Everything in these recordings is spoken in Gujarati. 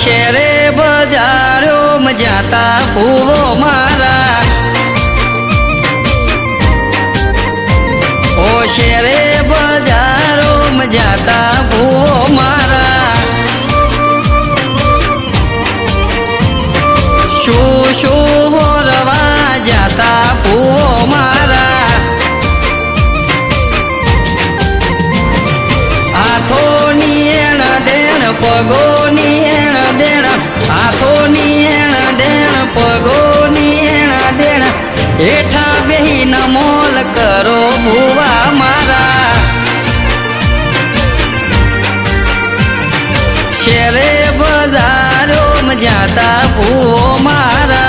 શેરે બજારો જાતા ભૂવો મારા ઓ શેરે બજારો જાતા ભૂવો મારા શું શું હોરવા જાતા ભૂવો મારા હાથોની એણ દેણ પગોની એણ દેણ હાથોની એણ દેણ પગોની એણ દેણ હેઠા બેહીન મોલ કરો ભૂવા મારા શેરે બજારો જાતા ભૂવો મારા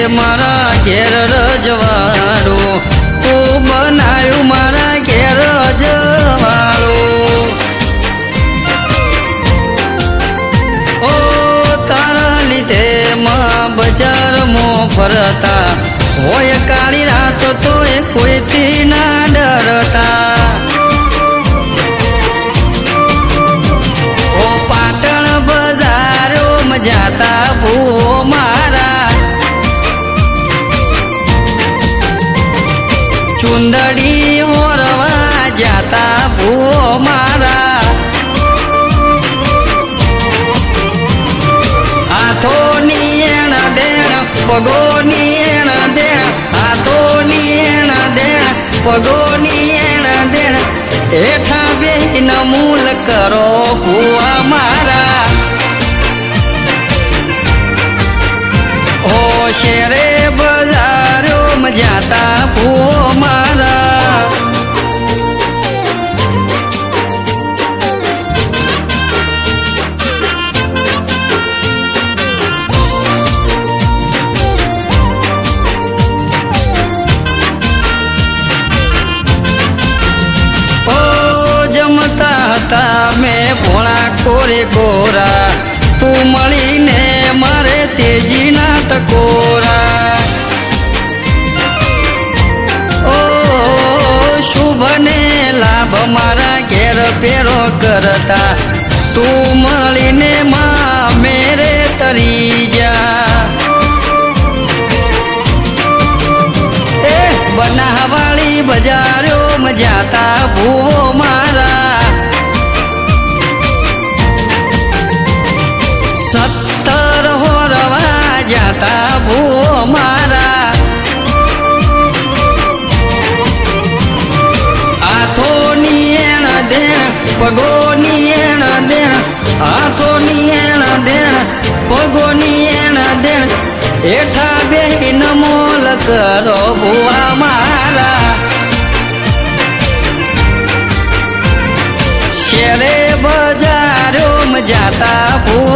મારા ઘેર રજવાડું તું બનાયું મારા ઘેર રજવાડું ઓ તારા લીધે માં બજારમાં ફરતા હોય કાળી રાત તોય કોઈથી ના ડરતા ઓ પાટણ બજારો જાતા ભૂવો મારા ચુંદડી હોરવા જાતા ભૂવો મારા હાથોની એણ દેણ પગોની એણ દેણ હાથોની એણ દેણ પગોની એણ દેણ હેઠા બેહીન મૂલ કરો ભૂવા મારા ઓ શેરે બજારો જાતા ભૂવો મારા ઓ જમતા હતા મેં ભોળા કોરે કોરા તું મળીને મારે તેજીના ટકોરા ઓ શુભને લાભ મારા ઘેર પેરો કરતા તું મળીને માં મેરે તરી જા એ બનાવાળી બજારો જાતા ભૂવો મારા 17 હોરવા જાતા ભૂવો મારા હાથોની એણ દેણ પગોની એણ દેણ હાથોની એણ દેણ પગોની એણ દેણ હેઠા બેહીન મોલ કરો ભૂવા મારા શેરે બજારો જાતા ભૂવા